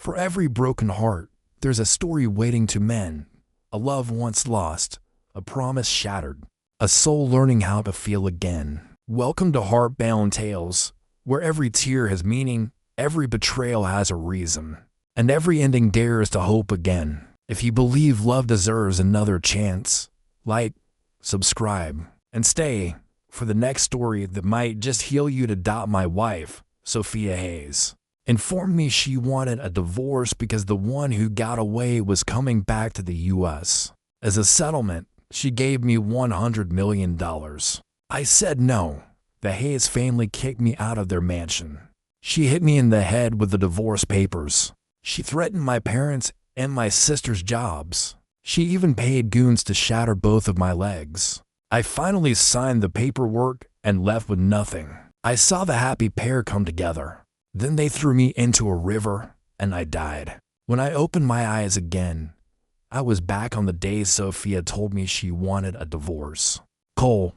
For every broken heart, there's a story waiting to mend, a love once lost, a promise shattered, a soul learning how to feel again. Welcome to Heartbound Tales, where every tear has meaning, every betrayal has a reason, and every ending dares to hope again. If you believe love deserves another chance, like, subscribe, and stay for the next story that might just heal you. To adopt my wife, Sophia Hayes, informed me she wanted a divorce because the one who got away was coming back to the U.S. As a settlement, she gave me $100 million. I said no. The Hayes family kicked me out of their mansion. She hit me in the head with the divorce papers. She threatened my parents and my sister's jobs. She even paid goons to shatter both of my legs. I finally signed the paperwork and left with nothing. I saw the happy pair come together. Then they threw me into a river and I died. When I opened my eyes again, I was back on the day Sophia told me she wanted a divorce. Cole,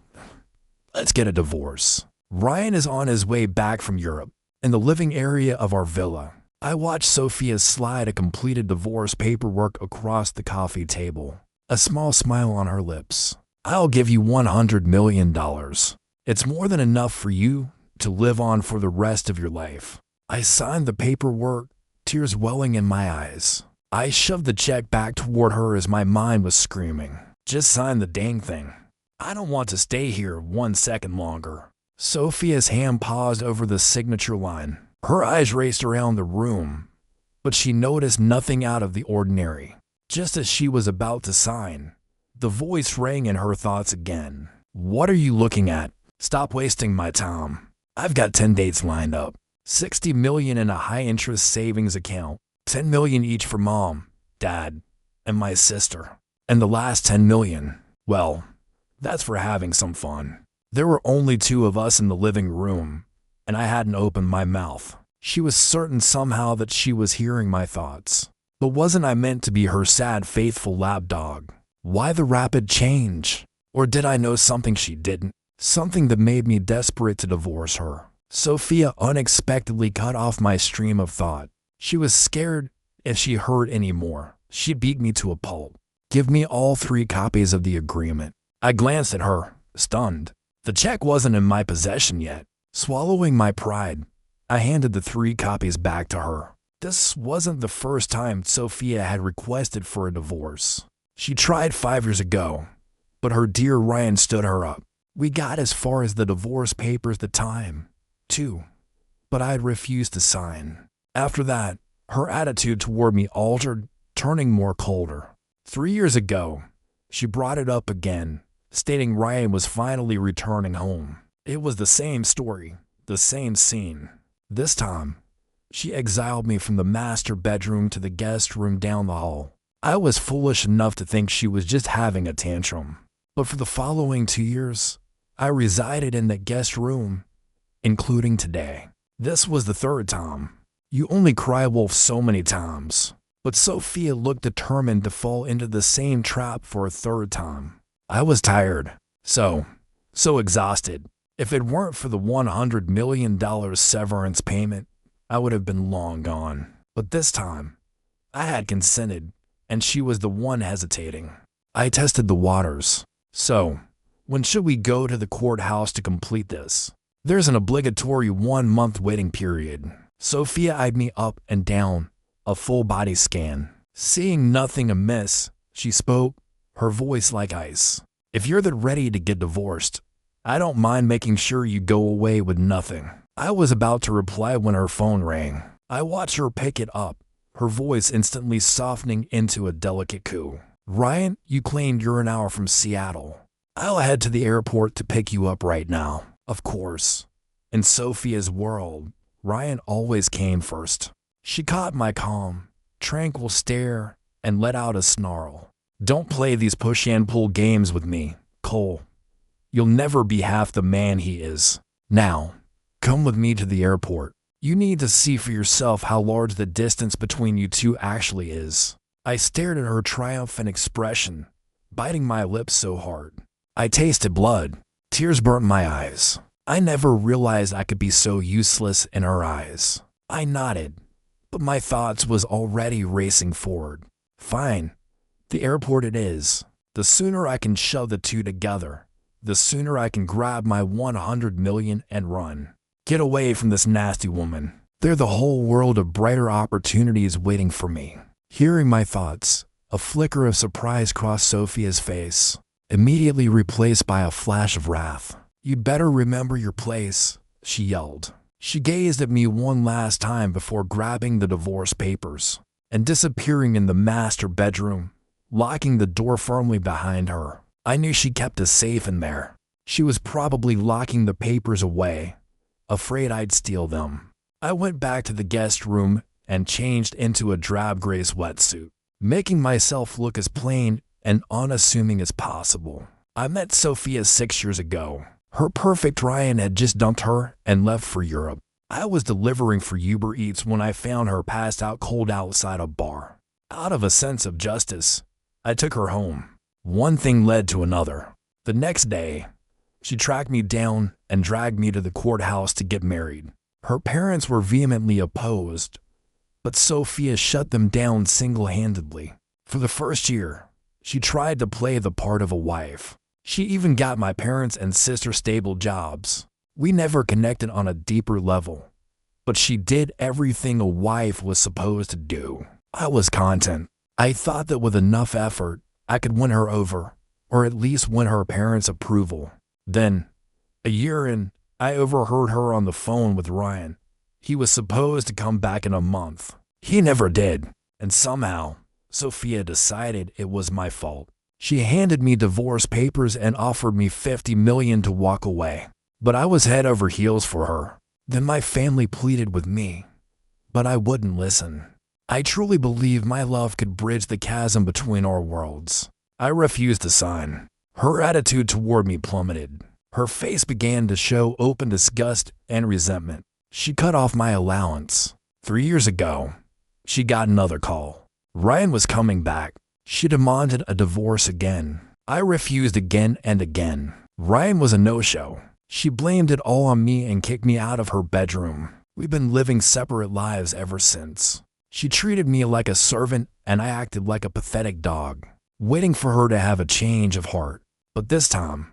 let's get a divorce. Ryan is on his way back from Europe. In the living area of our villa, I watched Sophia slide a completed divorce paperwork across the coffee table, a small smile on her lips. I'll give you $100 million. It's more than enough for you to live on for the rest of your life. I signed the paperwork, tears welling in my eyes. I shoved the check back toward her as my mind was screaming, just sign the dang thing. I don't want to stay here 1 second longer. Sophia's hand paused over the signature line. Her eyes raced around the room, but she noticed nothing out of the ordinary. Just as she was about to sign, the voice rang in her thoughts again. What are you looking at? Stop wasting my time. I've got 10 dates lined up. 60 million in a high-interest savings account. 10 million each for mom, dad, and my sister. And the last 10 million, well, that's for having some fun. There were only 2 of us in the living room, and I hadn't opened my mouth. She was certain somehow that she was hearing my thoughts. But wasn't I meant to be her sad, faithful lapdog? Why the rapid change? Or did I know something she didn't? Something that made me desperate to divorce her. Sophia unexpectedly cut off my stream of thought. She was scared if she heard any more, she'd beat me to a pulp. Give me all 3 copies of the agreement. I glanced at her, stunned. The check wasn't in my possession yet. Swallowing my pride, I handed the 3 copies back to her. This wasn't the first time Sophia had requested for a divorce. She tried 5 years ago, but her dear Ryan stood her up. We got as far as the divorce papers the time, too, but I had refused to sign. After that, her attitude toward me altered, turning more colder. 3 years ago, she brought it up again, stating Ryan was finally returning home. It was the same story, the same scene. This time, she exiled me from the master bedroom to the guest room down the hall. I was foolish enough to think she was just having a tantrum. But for the following 2 years, I resided in the guest room, including today. This was the 3rd time. You only cry wolf so many times. But Sophia looked determined to fall into the same trap for a 3rd time. I was tired. So exhausted. If it weren't for the $100 million severance payment, I would have been long gone. But this time, I had consented, and she was the one hesitating. I tested the waters. So, when should we go to the courthouse to complete this? There's an obligatory 1-month waiting period. Sophia eyed me up and down, a full body scan. Seeing nothing amiss, she spoke, her voice like ice. If you're that ready to get divorced, I don't mind making sure you go away with nothing. I was about to reply when her phone rang. I watched her pick it up, her voice instantly softening into a delicate coo. Ryan, you claimed you're an hour from Seattle. I'll head to the airport to pick you up right now. Of course. In Sophia's world, Ryan always came first. She caught my calm, tranquil stare and let out a snarl. Don't play these push and pull games with me, Cole. You'll never be half the man he is. Now, come with me to the airport. You need to see for yourself how large the distance between you 2 actually is. I stared at her triumphant expression, biting my lips so hard. I tasted blood. Tears burnt my eyes. I never realized I could be so useless in her eyes. I nodded, but my thoughts was already racing forward. Fine, the airport it is. The sooner I can shove the two together, the sooner I can grab my 100 million and run. Get away from this nasty woman. There's the whole world of brighter opportunities waiting for me. Hearing my thoughts, a flicker of surprise crossed Sophia's face, immediately replaced by a flash of wrath. "You'd better remember your place," she yelled. She gazed at me one last time before grabbing the divorce papers and disappearing in the master bedroom, locking the door firmly behind her. I knew she kept us safe in there. She was probably locking the papers away, afraid I'd steal them. I went back to the guest room and changed into a drab gray sweatsuit, making myself look as plain and unassuming as possible. I met Sophia 6 years ago. Her perfect Ryan had just dumped her and left for Europe. I was delivering for Uber Eats when I found her passed out cold outside a bar. Out of a sense of justice, I took her home. One thing led to another. The next day, she tracked me down and dragged me to the courthouse to get married. Her parents were vehemently opposed, but Sophia shut them down single-handedly. For the first year, she tried to play the part of a wife. She even got my parents and sister stable jobs. We never connected on a deeper level, but she did everything a wife was supposed to do. I was content. I thought that with enough effort, I could win her over, or at least win her parents' approval. Then, a year in, I overheard her on the phone with Ryan. He was supposed to come back in a month. He never did, and somehow, Sophia decided it was my fault. She handed me divorce papers and offered me 50 million to walk away. But I was head over heels for her. Then my family pleaded with me, but I wouldn't listen. I truly believed my love could bridge the chasm between our worlds. I refused to sign. Her attitude toward me plummeted. Her face began to show open disgust and resentment. She cut off my allowance. 3 years ago, she got another call. Ryan was coming back. She demanded a divorce again. I refused again and again. Ryan was a no-show. She blamed it all on me and kicked me out of her bedroom. We've been living separate lives ever since. She treated me like a servant and I acted like a pathetic dog, waiting for her to have a change of heart. But this time,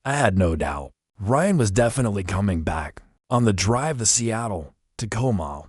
I had no doubt. Ryan was definitely coming back. On the drive to Seattle, Tacoma,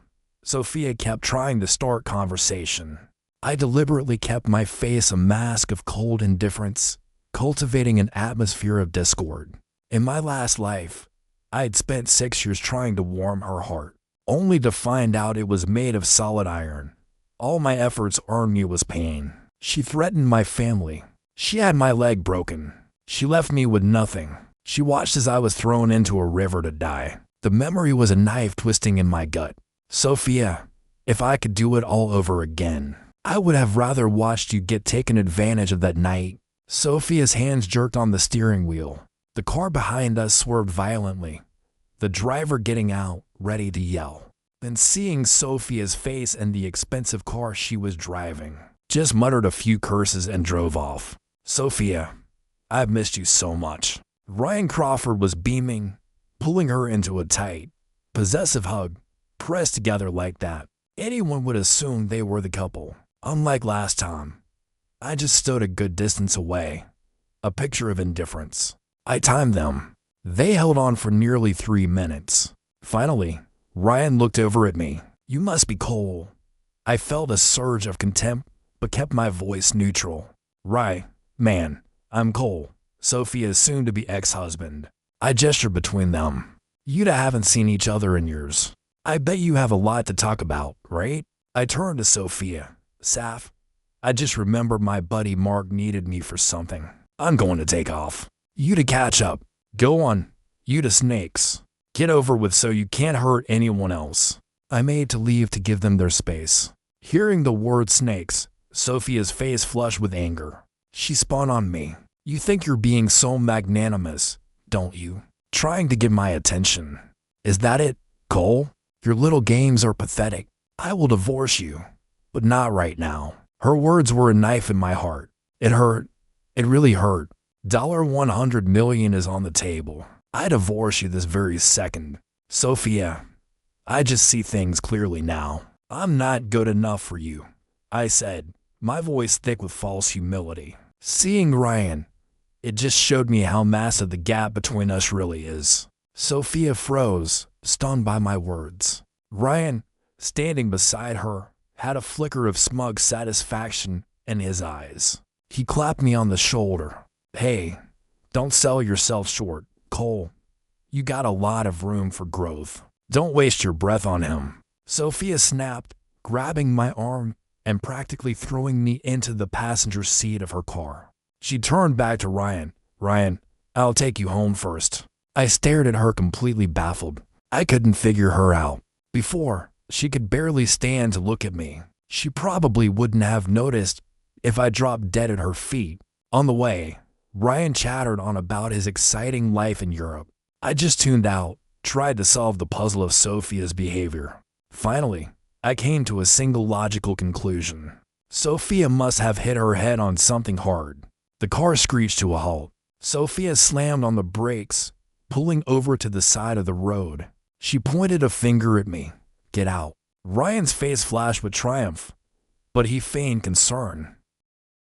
Sophia kept trying to start conversation. I deliberately kept my face a mask of cold indifference, cultivating an atmosphere of discord. In my last life, I had spent 6 years trying to warm her heart, only to find out it was made of solid iron. All my efforts earned me was pain. She threatened my family. She had my leg broken. She left me with nothing. She watched as I was thrown into a river to die. The memory was a knife twisting in my gut. Sophia, if I could do it all over again, I would have rather watched you get taken advantage of that night. Sophia's hands jerked on the steering wheel. The car behind us swerved violently, the driver getting out, ready to yell. Then seeing Sophia's face and the expensive car she was driving, just muttered a few curses and drove off. "Sophia, I've missed you so much." Ryan Crawford was beaming, pulling her into a tight, possessive hug. Pressed together like that, anyone would assume they were the couple. Unlike last time, I just stood a good distance away, a picture of indifference. I timed them. They held on for nearly 3 minutes. Finally, Ryan looked over at me. "You must be Cole." I felt a surge of contempt, but kept my voice neutral. "Right, man, I'm Cole, Sophia's soon-to-be ex-husband." I gestured between them. "You haven't seen each other in years. I bet you have a lot to talk about, right?" I turned to Sophia. "Saf, I just remembered my buddy Mark needed me for something. I'm going to take off. You to catch up. Go on. You to snakes. Get over with so you can't hurt anyone else." I made to leave to give them their space. Hearing the word snakes, Sophia's face flushed with anger. She spun on me. "You think you're being so magnanimous, don't you? Trying to get my attention. Is that it, Cole? Your little games are pathetic. I will divorce you, but not right now." Her words were a knife in my heart. It hurt. It really hurt. $100 million is on the table. I divorce you this very second. Sophia, I just see things clearly now. I'm not good enough for you, I said, my voice thick with false humility. Seeing Ryan, it just showed me how massive the gap between us really is. Sophia froze, stunned by my words. Ryan, standing beside her, had a flicker of smug satisfaction in his eyes. He clapped me on the shoulder. Hey, don't sell yourself short, Cole. You got a lot of room for growth. Don't waste your breath on him. Sophia snapped, grabbing my arm and practically throwing me into the passenger seat of her car. She turned back to Ryan. Ryan, I'll take you home first. I stared at her completely baffled. I couldn't figure her out. Before, she could barely stand to look at me. She probably wouldn't have noticed if I dropped dead at her feet. On the way, Ryan chattered on about his exciting life in Europe. I just tuned out, tried to solve the puzzle of Sophia's behavior. Finally, I came to a single logical conclusion. Sophia must have hit her head on something hard. The car screeched to a halt. Sophia slammed on the brakes, pulling over to the side of the road. She pointed a finger at me. Get out. Ryan's face flashed with triumph, but he feigned concern.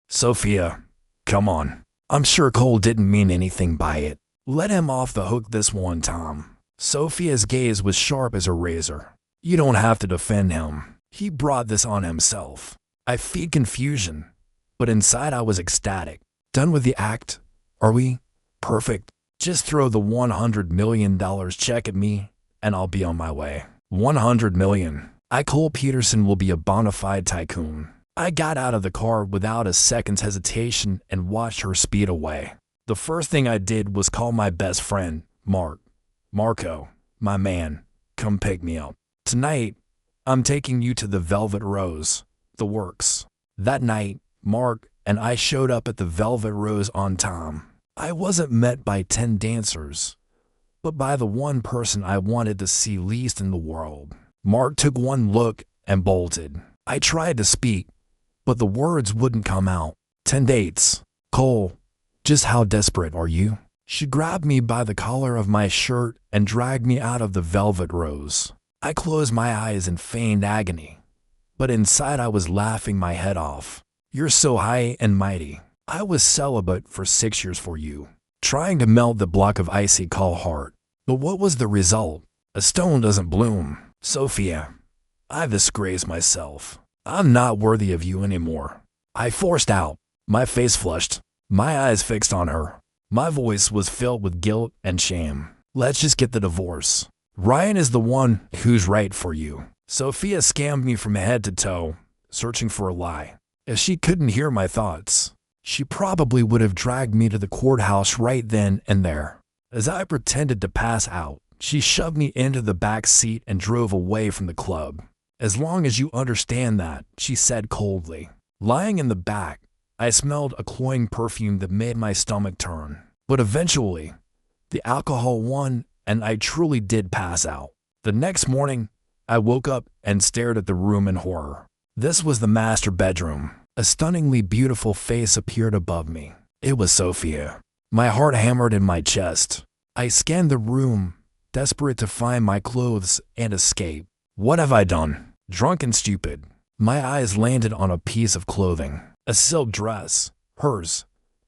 Sophia, come on. I'm sure Cole didn't mean anything by it. Let him off the hook this one time. Sophia's gaze was sharp as a razor. You don't have to defend him. He brought this on himself. I feared confusion, but inside I was ecstatic. Done with the act? Are we? Perfect. Just throw the $100 million check at me, and I'll be on my way. $100 million. Cole Peterson will be a bona fide tycoon. I got out of the car without a second's hesitation and watched her speed away. The first thing I did was call my best friend, Marco, my man, come pick me up. Tonight, I'm taking you to the Velvet Rose, the works. That night, Mark and I showed up at the Velvet Rose on time. I wasn't met by 10 dancers, but by the one person I wanted to see least in the world. Mark took one look and bolted. I tried to speak, but the words wouldn't come out. 10 dates. Cole, just how desperate are you? She grabbed me by the collar of my shirt and dragged me out of the Velvet Rose. I closed my eyes in feigned agony, but inside I was laughing my head off. You're so high and mighty. I was celibate for 6 years for you, trying to melt the block of icy cold heart. But what was the result? A stone doesn't bloom. Sophia, I've disgraced myself. I'm not worthy of you anymore. I forced out, my face flushed, my eyes fixed on her. My voice was filled with guilt and shame. Let's just get the divorce. Ryan is the one who's right for you. Sophia scanned me from head to toe, searching for a lie. If she couldn't hear my thoughts, she probably would have dragged me to the courthouse right then and there. As I pretended to pass out, she shoved me into the back seat and drove away from the club. As long as you understand that, she said coldly. Lying in the back, I smelled a cloying perfume that made my stomach turn. But eventually, the alcohol won and I truly did pass out. The next morning, I woke up and stared at the room in horror. This was the master bedroom. A stunningly beautiful face appeared above me. It was Sophia. My heart hammered in my chest. I scanned the room, desperate to find my clothes and escape. What have I done? Drunk and stupid. My eyes landed on a piece of clothing, a silk dress, hers.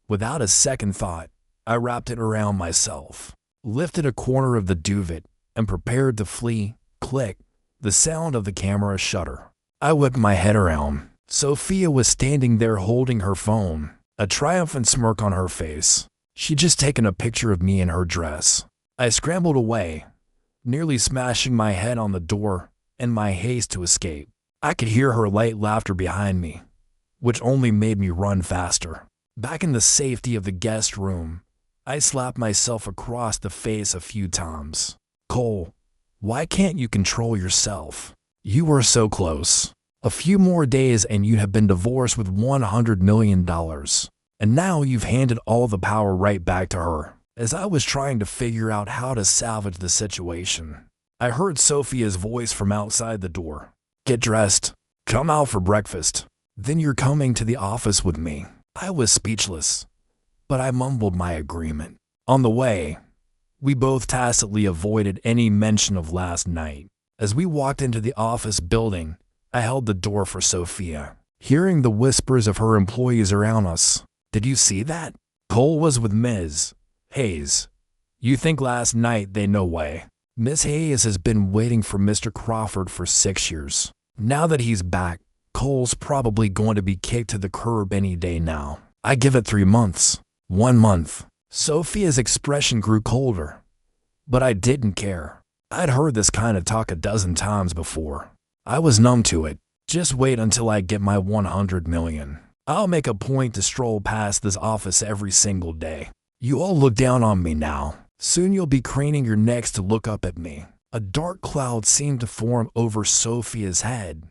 Without a second thought, I wrapped it around myself, lifted a corner of the duvet, and prepared to flee. Click, the sound of the camera shutter. I whipped my head around. Sophia was standing there holding her phone, a triumphant smirk on her face. She'd just taken a picture of me in her dress. I scrambled away, nearly smashing my head on the door in my haste to escape. I could hear her light laughter behind me, which only made me run faster. Back in the safety of the guest room, I slapped myself across the face a few times. Cole, why can't you control yourself? You were so close. A few more days and you'd have been divorced with $100 million. And now you've handed all the power right back to her. As I was trying to figure out how to salvage the situation, I heard Sophia's voice from outside the door. Get dressed. Come out for breakfast. Then you're coming to the office with me. I was speechless, but I mumbled my agreement. On the way, we both tacitly avoided any mention of last night. As we walked into the office building, I held the door for Sophia, hearing the whispers of her employees around us. Did you see that? Cole was with Ms. Hayes. You think last night they no way. Miss Hayes has been waiting for Mr. Crawford for 6 years. Now that he's back, Cole's probably going to be kicked to the curb any day now. I give it 3 months. 1 month. Sophia's expression grew colder. But I didn't care. I'd heard this kind of talk a dozen times before. I was numb to it. Just wait until I get my 100 million. I'll make a point to stroll past this office every single day. You all look down on me now. Soon you'll be craning your necks to look up at me. A dark cloud seemed to form over Sophia's head,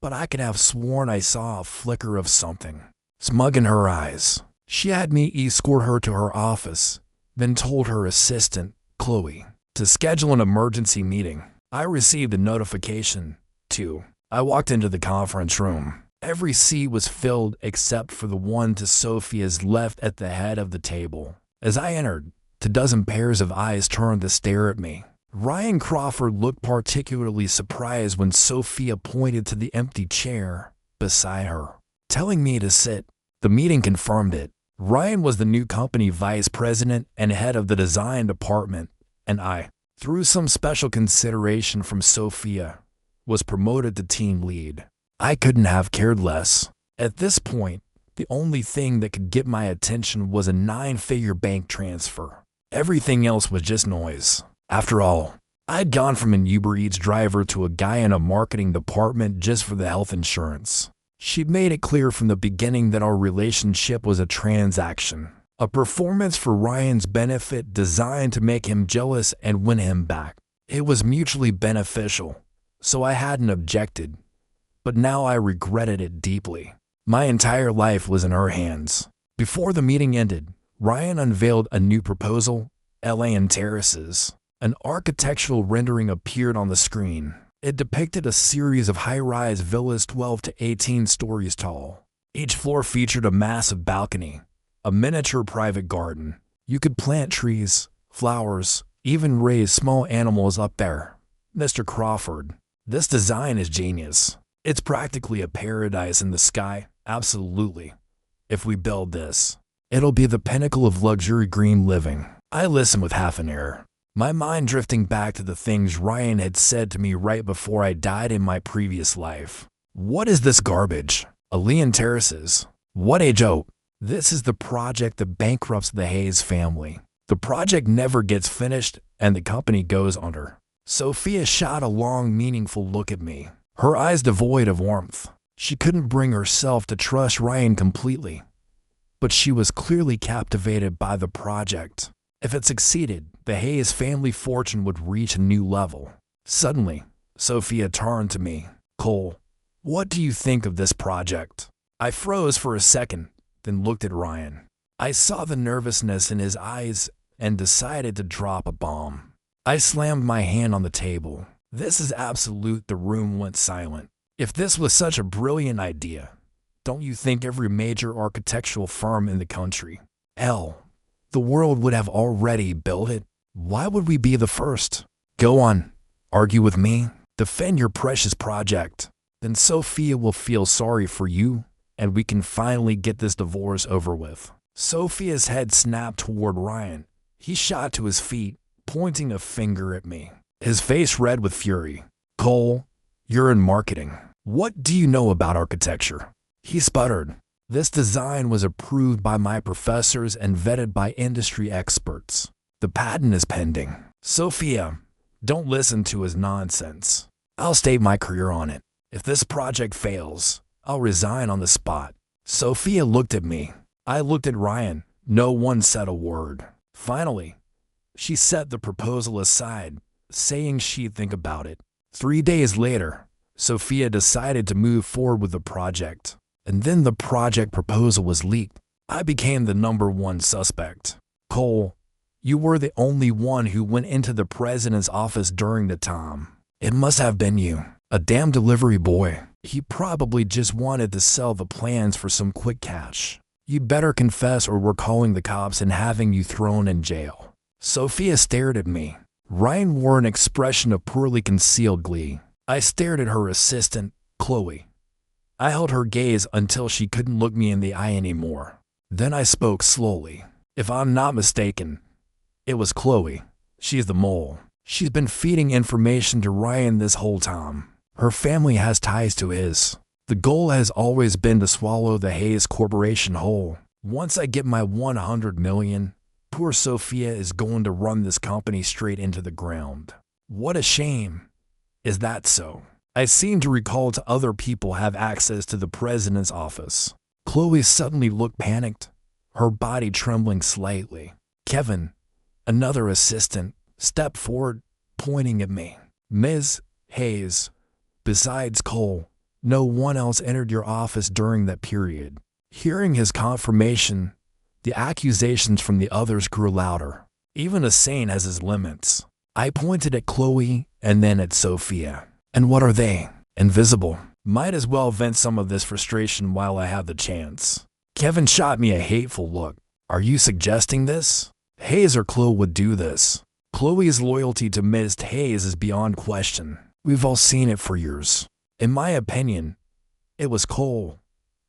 but I could have sworn I saw a flicker of something. Smug in her eyes. She had me escort her to her office, then told her assistant, Chloe, to schedule an emergency meeting. I received a notification, too. I walked into the conference room. Every seat was filled except for the one to Sophia's left at the head of the table. As I entered, 24 pairs of eyes turned to stare at me. Ryan Crawford looked particularly surprised when Sophia pointed to the empty chair beside her, telling me to sit. The meeting confirmed it. Ryan was the new company vice president and head of the design department, and I, through some special consideration from Sophia, was promoted to team lead. I couldn't have cared less. At this point, the only thing that could get my attention was a 9-figure bank transfer. Everything else was just noise. After all, I'd gone from an Uber Eats driver to a guy in a marketing department just for the health insurance. She'd made it clear from the beginning that our relationship was a transaction, a performance for Ryan's benefit designed to make him jealous and win him back. It was mutually beneficial, so I hadn't objected, but now I regretted it deeply. My entire life was in her hands. Before the meeting ended, Ryan unveiled a new proposal, LA Terraces. An architectural rendering appeared on the screen. It depicted a series of high-rise villas 12 to 18 stories tall. Each floor featured a massive balcony, a miniature private garden. You could plant trees, flowers, even raise small animals up there. Mr. Crawford, this design is genius. It's practically a paradise in the sky, absolutely. If we build this, it'll be the pinnacle of luxury green living. I listened with half an ear, my mind drifting back to the things Ryan had said to me right before I died in my previous life. What is this garbage? LA Terraces. What a joke. This is the project that bankrupts the Hayes family. The project never gets finished and the company goes under. Sophia shot a long, meaningful look at me, her eyes devoid of warmth. She couldn't bring herself to trust Ryan completely, but she was clearly captivated by the project. If it succeeded, the Hayes family fortune would reach a new level. Suddenly, Sophia turned to me. Cole, what do you think of this project? I froze for a second, then looked at Ryan. I saw the nervousness in his eyes and decided to drop a bomb. I slammed my hand on the table. This is absolute. The room went silent. If this was such a brilliant idea, don't you think every major architectural firm in the country, hell, the world would have already built it? Why would we be the first? Go on, argue with me, defend your precious project. Then Sophia will feel sorry for you, and we can finally get this divorce over with. Sophia's head snapped toward Ryan. He shot to his feet, pointing a finger at me, his face red with fury. Cole, you're in marketing. What do you know about architecture? He sputtered. This design was approved by my professors and vetted by industry experts. The patent is pending. Sophia, don't listen to his nonsense. I'll stake my career on it. If this project fails, I'll resign on the spot. Sophia looked at me. I looked at Ryan. No one said a word. Finally, she set the proposal aside, saying she'd think about it. 3 days later, Sophia decided to move forward with the project. And then the project proposal was leaked. I became the #1 suspect. Cole, you were the only one who went into the president's office during the time. It must have been you. A damn delivery boy. He probably just wanted to sell the plans for some quick cash. You'd better confess or we're calling the cops and having you thrown in jail. Sophia stared at me. Ryan wore an expression of poorly concealed glee. I stared at her assistant, Chloe. I held her gaze until she couldn't look me in the eye anymore. Then I spoke slowly. If I'm not mistaken, it was Chloe. She's the mole. She's been feeding information to Ryan this whole time. Her family has ties to his. The goal has always been to swallow the Hayes Corporation whole. Once I get my 100 million, poor Sophia is going to run this company straight into the ground. What a shame. Is that so? I seem to recall to other people have access to the president's office. Chloe suddenly looked panicked, her body trembling slightly. Kevin, another assistant, stepped forward, pointing at me. Ms. Hayes, besides Cole, no one else entered your office during that period. Hearing his confirmation, the accusations from the others grew louder. Even a sane has his limits. I pointed at Chloe and then at Sophia. And what are they? Invisible. Might as well vent some of this frustration while I have the chance. Kevin shot me a hateful look. Are you suggesting this? Hayes or Chloe would do this. Chloe's loyalty to Ms. Hayes is beyond question. We've all seen it for years. In my opinion, it was Cole.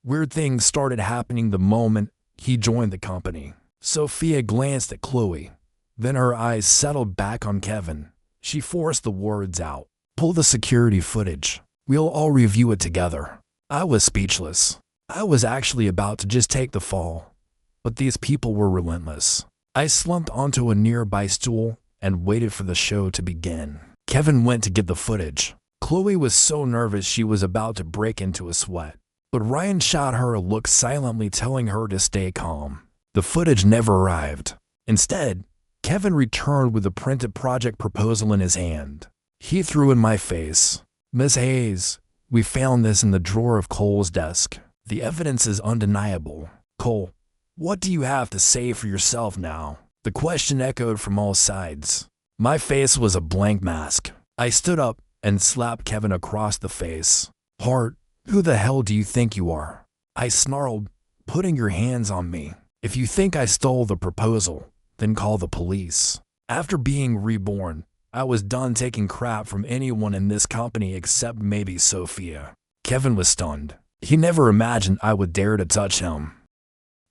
Weird things started happening the moment he joined the company. Sophia glanced at Chloe. Then her eyes settled back on Kevin. She forced the words out. Pull the security footage. We'll all review it together. I was speechless. I was actually about to just take the fall. But these people were relentless. I slumped onto a nearby stool and waited for the show to begin. Kevin went to get the footage. Chloe was so nervous she was about to break into a sweat. But Ryan shot her a look silently telling her to stay calm. The footage never arrived. Instead, Kevin returned with a printed project proposal in his hand. He threw in my face. Ms. Hayes, we found this in the drawer of Cole's desk. The evidence is undeniable. Cole, what do you have to say for yourself now? The question echoed from all sides. My face was a blank mask. I stood up and slapped Kevin across the face. Hart, who the hell do you think you are? I snarled, putting your hands on me. If you think I stole the proposal, then call the police. After being reborn, I was done taking crap from anyone in this company except maybe Sophia. Kevin was stunned. He never imagined I would dare to touch him.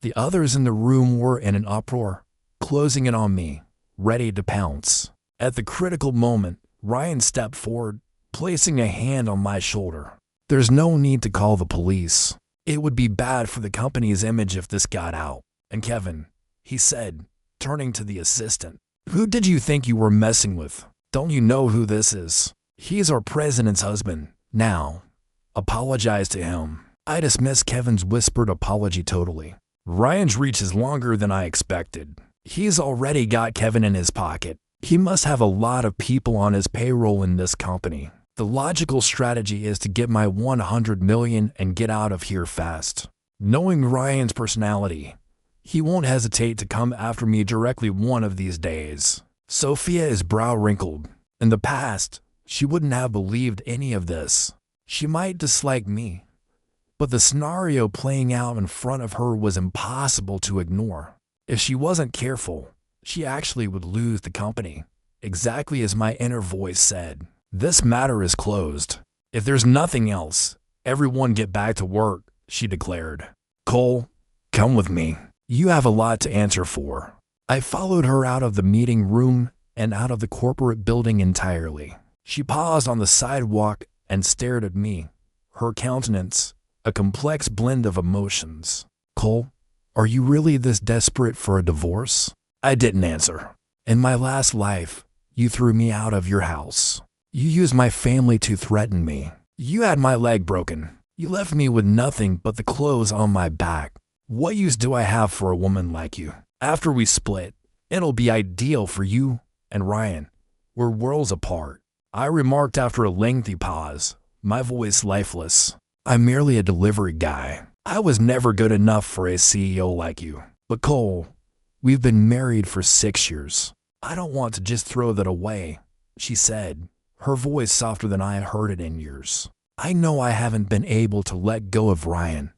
The others in the room were in an uproar, closing in on me, ready to pounce. At the critical moment, Ryan stepped forward, placing a hand on my shoulder. There's no need to call the police. It would be bad for the company's image if this got out. And Kevin, he said, turning to the assistant, who did you think you were messing with? Don't you know who this is? He's our president's husband. Now, apologize to him. I dismissed Kevin's whispered apology totally. Ryan's reach is longer than I expected. He's already got Kevin in his pocket. He must have a lot of people on his payroll in this company. The logical strategy is to get my 100 million and get out of here fast. Knowing Ryan's personality, he won't hesitate to come after me directly one of these days. Sophia's brow wrinkled. In the past, she wouldn't have believed any of this. She might dislike me, but the scenario playing out in front of her was impossible to ignore. If she wasn't careful, she actually would lose the company, exactly as my inner voice said. This matter is closed. If there's nothing else, everyone get back to work, she declared. Cole, come with me. You have a lot to answer for. I followed her out of the meeting room and out of the corporate building entirely. She paused on the sidewalk and stared at me, her countenance a complex blend of emotions. Cole, are you really this desperate for a divorce? I didn't answer. In my last life, you threw me out of your house. You used my family to threaten me. You had my leg broken. You left me with nothing but the clothes on my back. What use do I have for a woman like you? After we split, it'll be ideal for you and Ryan. We're worlds apart. I remarked after a lengthy pause, my voice lifeless. I'm merely a delivery guy. I was never good enough for a CEO like you. But Cole, we've been married for 6 years. I don't want to just throw that away, she said, her voice softer than I had heard it in years. I know I haven't been able to let go of Ryan,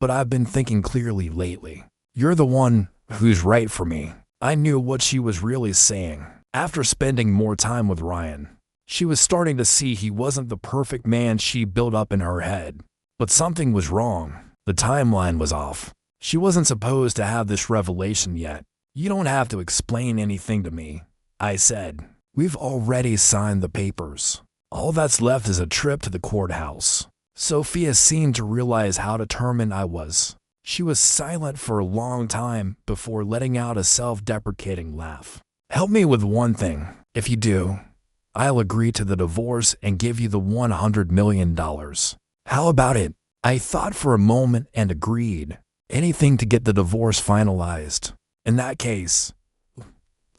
but I've been thinking clearly lately. You're the one who's right for me. I knew what she was really saying. After spending more time with Ryan, She was starting to see he wasn't the perfect man she built up in her head. But something was wrong. The timeline was off. She wasn't supposed to have this revelation yet. "You don't have to explain anything to me," I said. "We've already signed the papers. All that's left is a trip to the courthouse." Sophia seemed to realize how determined I was. She was silent for a long time before letting out a self-deprecating laugh. "Help me with one thing. If you do, I'll agree to the divorce and give you the $100 million. How about it?" I thought for a moment and agreed. Anything to get the divorce finalized. "In that case,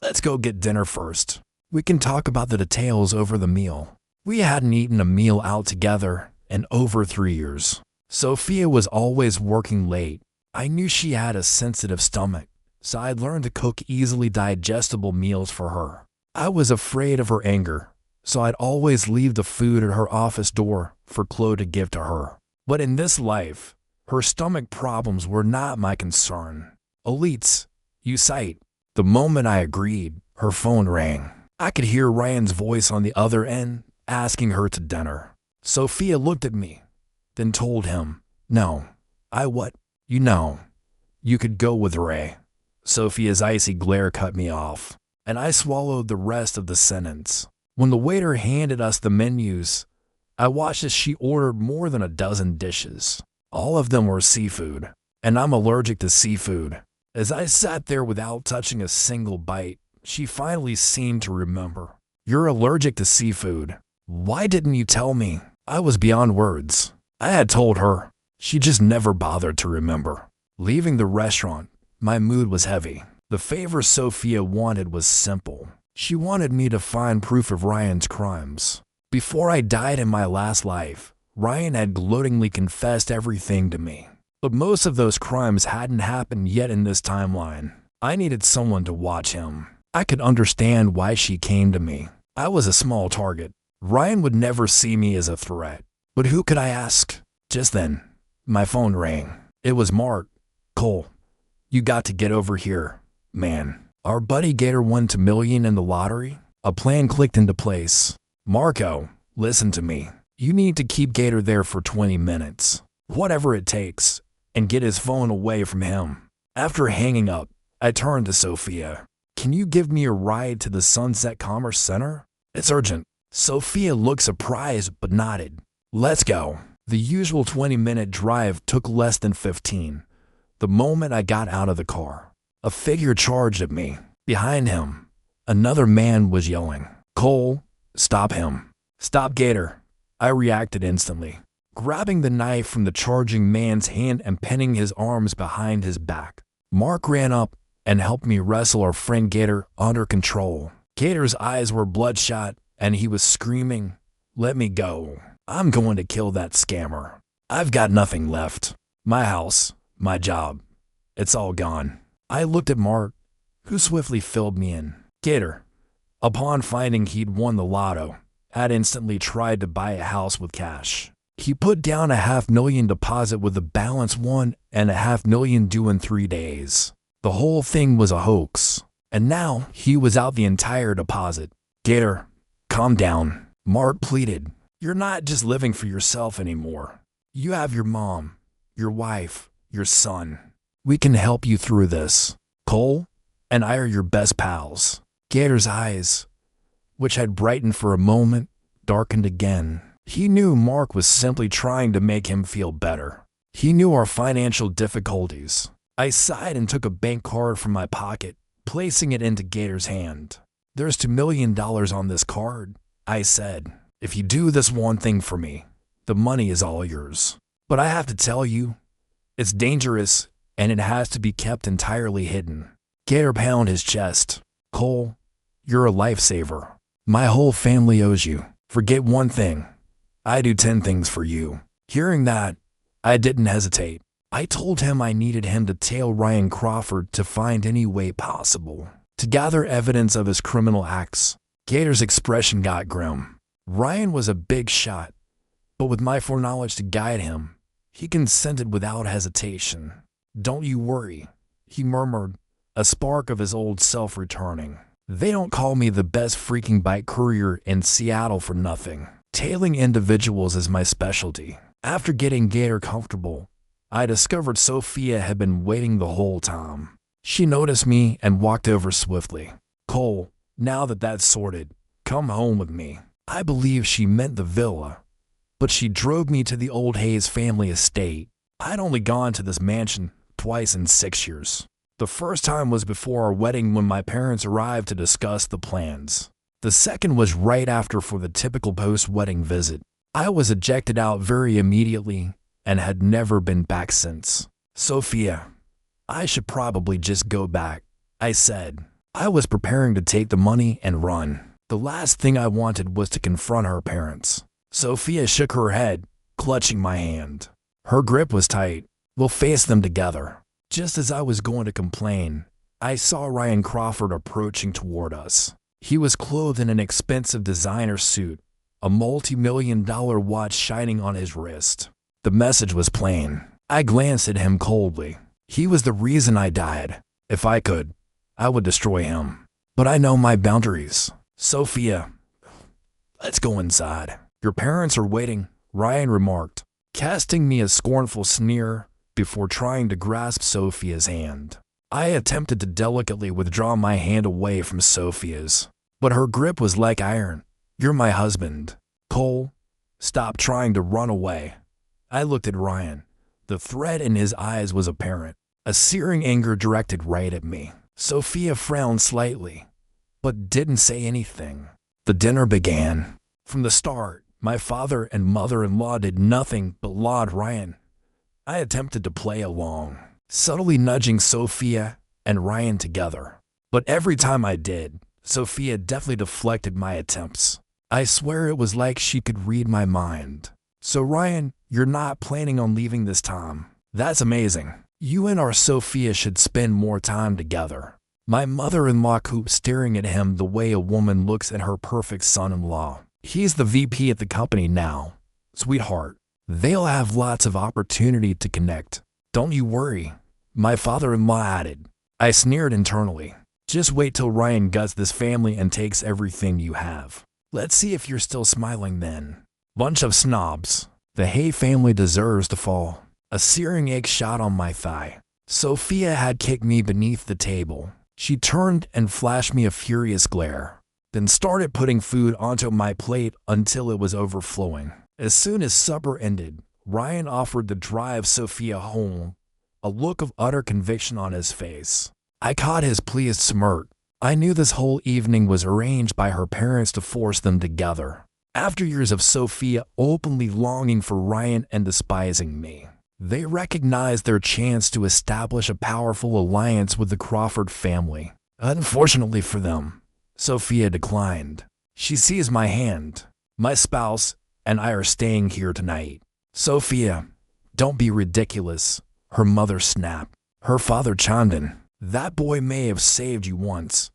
let's go get dinner first. We can talk about the details over the meal." We hadn't eaten a meal out together in over 3 years. Sophia was always working late. I knew she had a sensitive stomach, so I'd learned to cook easily digestible meals for her. I was afraid of her anger, so I'd always leave the food at her office door for Chloe to give to her. But in this life, her stomach problems were not my concern. "Elites, you sight." The moment I agreed, her phone rang. I could hear Ryan's voice on the other end, asking her to dinner. Sophia looked at me, then told him, "No, I what? You know, you could go with Ray." Sophia's icy glare cut me off, and I swallowed the rest of the sentence. When the waiter handed us the menus, I watched as she ordered more than a dozen dishes. All of them were seafood, and I'm allergic to seafood. As I sat there without touching a single bite, she finally seemed to remember. "You're allergic to seafood. Why didn't you tell me?" I was beyond words. I had told her. She just never bothered to remember. Leaving the restaurant, my mood was heavy. The favor Sophia wanted was simple. She wanted me to find proof of Ryan's crimes. Before I died in my last life, Ryan had gloatingly confessed everything to me. But most of those crimes hadn't happened yet in this timeline. I needed someone to watch him. I could understand why she came to me. I was a small target. Ryan would never see me as a threat. But who could I ask? Just then, my phone rang. It was Mark. "Cole, you got to get over here, man. Our buddy Gator won $2 million in the lottery." A plan clicked into place. "Marco, listen to me. You need to keep Gator there for 20 minutes, whatever it takes, and get his phone away from him." After hanging up, I turned to Sophia. "Can you give me a ride to the Sunset Commerce Center? It's urgent." Sophia looked surprised but nodded. "Let's go." The usual 20-minute drive took less than 15. The moment I got out of the car, a figure charged at me. Behind him, another man was yelling, "Cole, stop him. Stop Gator." I reacted instantly, grabbing the knife from the charging man's hand and pinning his arms behind his back. Mark ran up and helped me wrestle our friend Gator under control. Gator's eyes were bloodshot, and he was screaming, "Let me go. I'm going to kill that scammer. I've got nothing left. My house, my job. It's all gone." I looked at Mark, who swiftly filled me in. Gator, upon finding he'd won the lotto, had instantly tried to buy a house with cash. He put down a $500,000 deposit with the balance $1.5 million due in 3 days. The whole thing was a hoax, and now he was out the entire deposit. "Gator, calm down," Mark pleaded. "You're not just living for yourself anymore. You have your mom, your wife, your son. We can help you through this. Cole and I are your best pals." Gator's eyes, which had brightened for a moment, darkened again. He knew Mark was simply trying to make him feel better. He knew our financial difficulties. I sighed and took a bank card from my pocket, placing it into Gator's hand. "There's $2 million on this card," I said. "If you do this one thing for me, the money is all yours. But I have to tell you, it's dangerous and it has to be kept entirely hidden." Gator pounded his chest. "Cole, you're a lifesaver. My whole family owes you. Forget one thing. I do 10 things for you." Hearing that, I didn't hesitate. I told him I needed him to tail Ryan Crawford to find any way possible, to gather evidence of his criminal acts. Gator's expression got grim. Ryan was a big shot, but with my foreknowledge to guide him, he consented without hesitation. "Don't you worry," he murmured, a spark of his old self returning. They don't call me the best freaking bike courier in Seattle for nothing. Tailing individuals is my specialty. After getting Gator comfortable, I discovered Sophia had been waiting the whole time. She noticed me and walked over swiftly. "Cole, now that that's sorted, come home with me." I believe she meant the villa, but she drove me to the old Hayes family estate. I'd only gone to this mansion twice in 6 years. The first time was before our wedding when my parents arrived to discuss the plans. The second was right after for the typical post-wedding visit. I was ejected out very immediately and had never been back since. "Sophia, I should probably just go back," I said. I was preparing to take the money and run. The last thing I wanted was to confront her parents. Sophia shook her head, clutching my hand. Her grip was tight. "We'll face them together." Just as I was going to complain, I saw Ryan Crawford approaching toward us. He was clothed in an expensive designer suit, a multi-million-dollar watch shining on his wrist. The message was plain. I glanced at him coldly. He was the reason I died. If I could, I would destroy him. But I know my boundaries. "Sophia, let's go inside. Your parents are waiting," Ryan remarked, casting me a scornful sneer before trying to grasp Sophia's hand. I attempted to delicately withdraw my hand away from Sophia's, but her grip was like iron. "You're my husband. Cole, stop trying to run away." I looked at Ryan. The threat in his eyes was apparent, a searing anger directed right at me. Sophia frowned slightly, but didn't say anything. The dinner began. From the start, my father and mother-in-law did nothing but laud Ryan. I attempted to play along, subtly nudging Sophia and Ryan together. But every time I did, Sophia deftly deflected my attempts. I swear it was like she could read my mind. "So Ryan, you're not planning on leaving this time. That's amazing. You and our Sophia should spend more time together." My mother-in-law cooped, staring at him the way a woman looks at her perfect son-in-law. "He's the VP at the company now, sweetheart. They'll have lots of opportunity to connect. Don't you worry," my father-in-law added. I sneered internally. "Just wait till Ryan guts this family and takes everything you have. Let's see if you're still smiling then. Bunch of snobs. The Hay family deserves to fall." A searing ache shot on my thigh. Sophia had kicked me beneath the table. She turned and flashed me a furious glare, then started putting food onto my plate until it was overflowing. As soon as supper ended, Ryan offered to drive Sophia home, a look of utter conviction on his face. I caught his pleased smirk. I knew this whole evening was arranged by her parents to force them together. After years of Sophia openly longing for Ryan and despising me, they recognized their chance to establish a powerful alliance with the Crawford family. Unfortunately for them, Sophia declined. "She sees my hand. My spouse and I are staying here tonight." "Sophia, don't be ridiculous," her mother snapped. Her father chimed in. "That boy may have saved you once,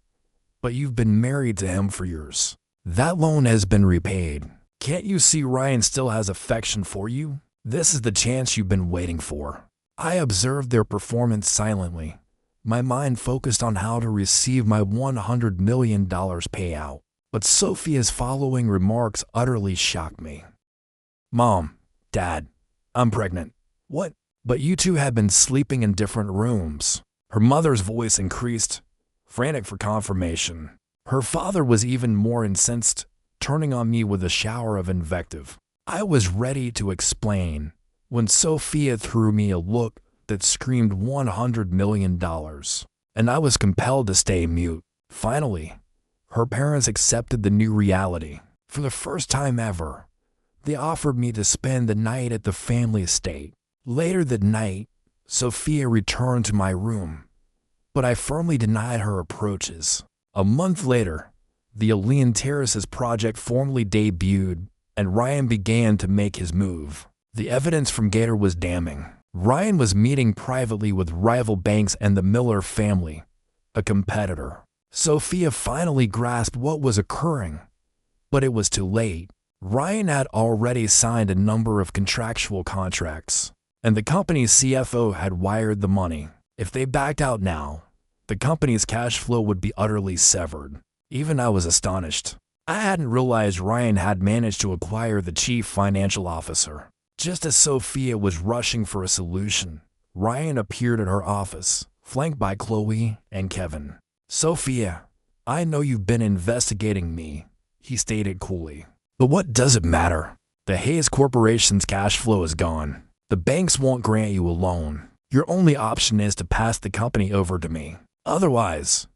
but you've been married to him for years. That loan has been repaid. Can't you see Ryan still has affection for you? This is the chance you've been waiting for." I observed their performance silently, my mind focused on how to receive my $100 million payout. But Sophia's following remarks utterly shocked me. "Mom, Dad, I'm pregnant." "What? But you two have been sleeping in different rooms." Her mother's voice increased, frantic for confirmation. Her father was even more incensed, turning on me with a shower of invective. I was ready to explain when Sophia threw me a look that screamed $100 million, and I was compelled to stay mute. Finally, her parents accepted the new reality. For the first time ever, they offered me to spend the night at the family estate. Later that night, Sophia returned to my room, but I firmly denied her approaches. A month later, the Alien Terraces project formally debuted, and Ryan began to make his move. The evidence from Gator was damning. Ryan was meeting privately with rival banks and the Miller family, a competitor. Sophia finally grasped what was occurring, but it was too late. Ryan had already signed a number of contractual contracts, and the company's CFO had wired the money. If they backed out now, The company's cash flow would be utterly severed. Even I was astonished. I hadn't realized Ryan had managed to acquire the chief financial officer. Just as Sophia was rushing for a solution, Ryan appeared at her office, flanked by Chloe and Kevin. "Sophia, I know you've been investigating me," he stated coolly. "But what does it matter? The Hayes Corporation's cash flow is gone. The banks won't grant you a loan. Your only option is to pass the company over to me. Otherwise,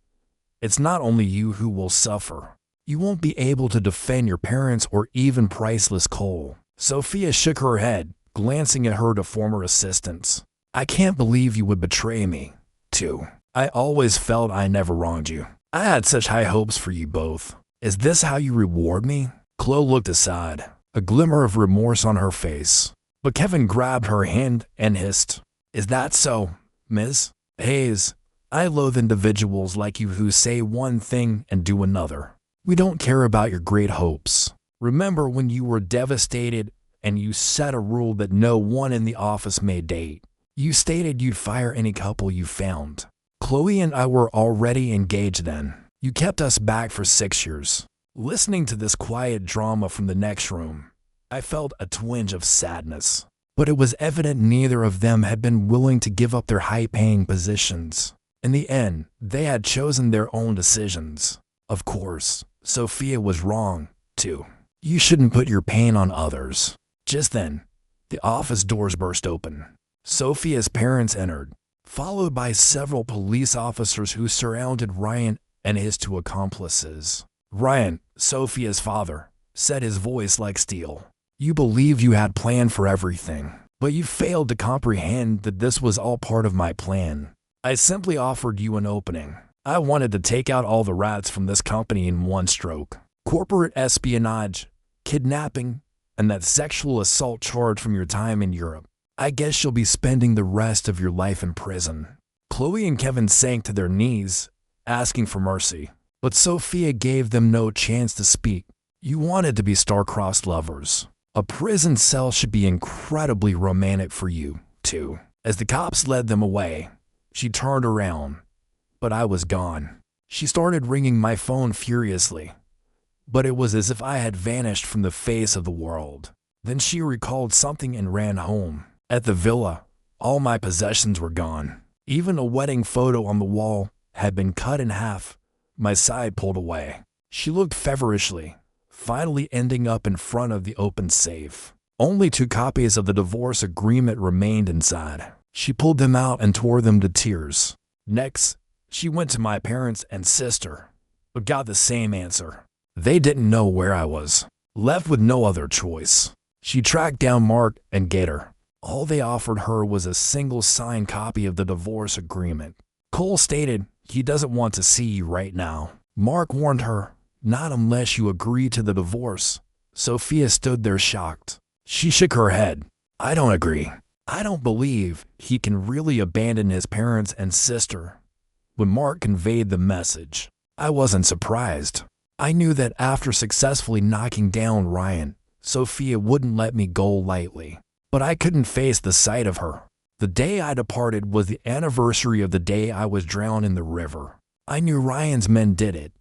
it's not only you who will suffer. You won't be able to defend your parents or even priceless coal." Sophia shook her head, glancing at her former assistants. "I can't believe you would betray me, too. I always felt I never wronged you. I had such high hopes for you both. Is this how you reward me?" Chloe looked aside, a glimmer of remorse on her face. But Kevin grabbed her hand and hissed, "Is that so, Ms. Hayes? I loathe individuals like you who say one thing and do another. We don't care about your great hopes. Remember when you were devastated and you set a rule that no one in the office may date? You stated you'd fire any couple you found. Chloe and I were already engaged then. You kept us back for 6 years." Listening to this quiet drama from the next room, I felt a twinge of sadness. But it was evident neither of them had been willing to give up their high-paying positions. In the end, they had chosen their own decisions. Of course, Sophia was wrong, too. You shouldn't put your pain on others. Just then, the office doors burst open. Sophia's parents entered, followed by several police officers who surrounded Ryan and his 2 accomplices. Ryan, Sophia's father, said, his voice like steel, "You believed you had planned for everything, but you failed to comprehend that this was all part of my plan. I simply offered you an opening. I wanted to take out all the rats from this company in one stroke. Corporate espionage, kidnapping, and that sexual assault charge from your time in Europe. I guess you'll be spending the rest of your life in prison." Chloe and Kevin sank to their knees, asking for mercy. But Sophia gave them no chance to speak. "You wanted to be star-crossed lovers. A prison cell should be incredibly romantic for you, too." As the cops led them away, she turned around, but I was gone. She started ringing my phone furiously, but it was as if I had vanished from the face of the world. Then she recalled something and ran home. At the villa, all my possessions were gone. Even a wedding photo on the wall had been cut in half, my side pulled away. She looked feverishly, finally ending up in front of the open safe. Only 2 copies of the divorce agreement remained inside. She pulled them out and tore them to tears. Next, she went to my parents and sister, but got the same answer. They didn't know where I was. Left with no other choice, she tracked down Mark and Gator. All they offered her was a single signed copy of the divorce agreement. Cole stated he doesn't want to see you right now. Mark warned her, "Not unless you agree to the divorce." Sophia stood there shocked. She shook her head. "I don't agree. I don't believe he can really abandon his parents and sister." When Mark conveyed the message, I wasn't surprised. I knew that after successfully knocking down Ryan, Sophia wouldn't let me go lightly. But I couldn't face the sight of her. The day I departed was the anniversary of the day I was drowned in the river. I knew Ryan's men did it,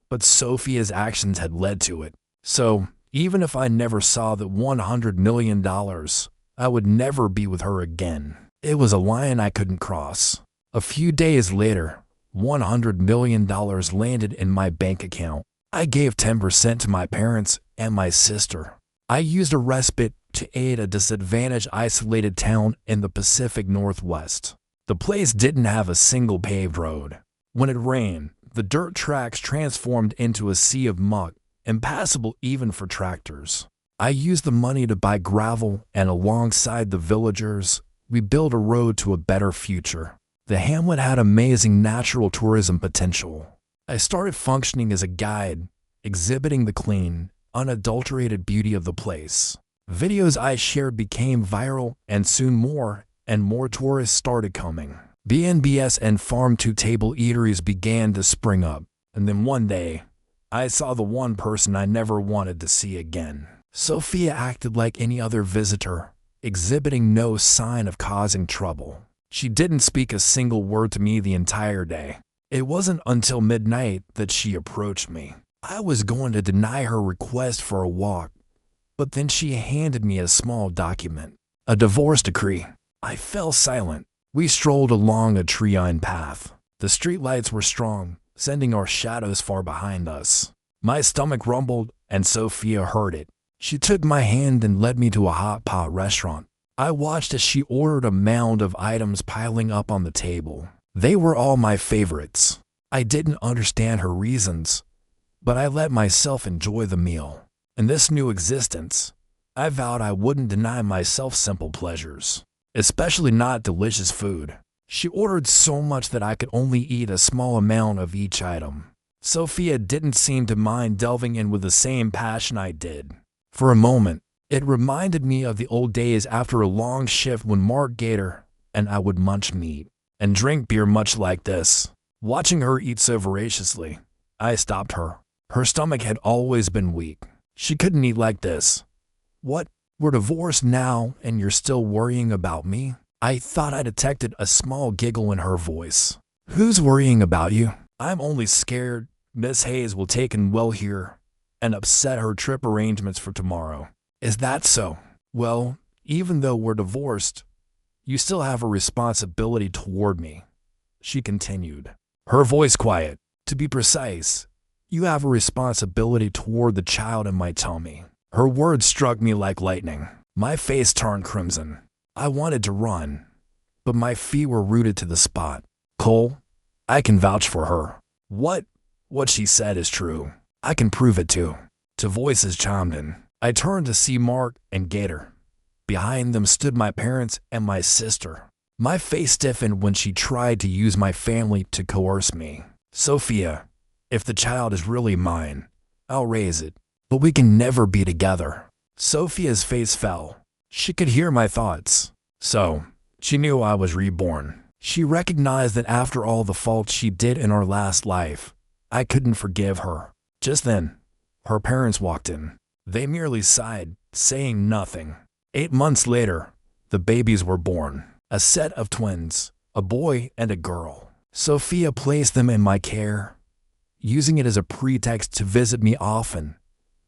but Sophia's actions had led to it. So, even if I never saw the $100 million, I would never be with her again. It was a line I couldn't cross. A few days later, $100 million landed in my bank account. I gave 10% to my parents and my sister. I used a respite to aid a disadvantaged isolated town in the Pacific Northwest. The place didn't have a single paved road. When it rained, the dirt tracks transformed into a sea of muck, impassable even for tractors. I used the money to buy gravel, and alongside the villagers, we built a road to a better future. The hamlet had amazing natural tourism potential. I started functioning as a guide, exhibiting the clean, unadulterated beauty of the place. Videos I shared became viral, and soon more and more tourists started coming. B&Bs and farm-to-table eateries began to spring up, and then one day, I saw the one person I never wanted to see again. Sophia acted like any other visitor, exhibiting no sign of causing trouble. She didn't speak a single word to me the entire day. It wasn't until midnight that she approached me. I was going to deny her request for a walk, but then she handed me a small document, a divorce decree. I fell silent. We strolled along a tree-lined path. The streetlights were strong, sending our shadows far behind us. My stomach rumbled, and Sophia heard it. She took my hand and led me to a hot pot restaurant. I watched as she ordered a mound of items piling up on the table. They were all my favorites. I didn't understand her reasons, but I let myself enjoy the meal. In this new existence, I vowed I wouldn't deny myself simple pleasures, especially not delicious food. She ordered so much that I could only eat a small amount of each item. Sophia didn't seem to mind delving in with the same passion I did. For a moment, it reminded me of the old days after a long shift when Mark Gator and I would munch meat and drink beer much like this. Watching her eat so voraciously, I stopped her. Her stomach had always been weak. She couldn't eat like this. What? We're divorced now and you're still worrying about me? I thought I detected a small giggle in her voice. Who's worrying about you? I'm only scared Miss Hayes will take in well here and upset her trip arrangements for tomorrow. Is that so? Well, even though we're divorced, you still have a responsibility toward me, she continued, her voice quiet. To be precise, you have a responsibility toward the child in my tummy. Her words struck me like lightning. My face turned crimson. I wanted to run, but my feet were rooted to the spot. Cole, I can vouch for her. What she said is true. I can prove it too. Two voices chimed in. I turned to see Mark and Gator. Behind them stood my parents and my sister. My face stiffened when she tried to use my family to coerce me. Sophia, if the child is really mine, I'll raise it, but we can never be together. Sophia's face fell. She could hear my thoughts. So, she knew I was reborn. She recognized that after all the faults she did in our last life, I couldn't forgive her. Just then, her parents walked in. They merely sighed, saying nothing. 8 months later, the babies were born. A set of twins, a boy and a girl. Sophia placed them in my care, using it as a pretext to visit me often,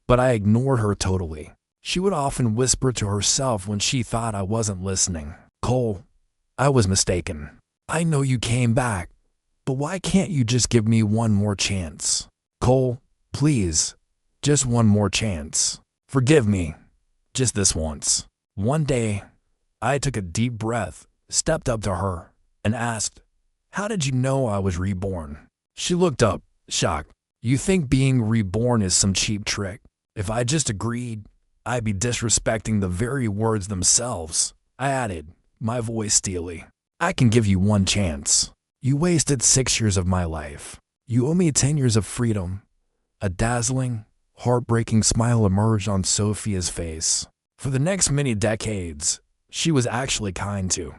but I ignored her totally. She would often whisper to herself when she thought I wasn't listening. Cole, I was mistaken. I know you came back, but why can't you just give me one more chance? Cole, please, just one more chance. Forgive me, just this once. One day, I took a deep breath, stepped up to her, and asked, how did you know I was reborn? She looked up, shocked. You think being reborn is some cheap trick? If I just agreed, I'd be disrespecting the very words themselves. I added, my voice steely. I can give you one chance. You wasted 6 years of my life. You owe me 10 years of freedom. A dazzling, heartbreaking smile emerged on Sophia's face. For the next many decades, she was actually kind to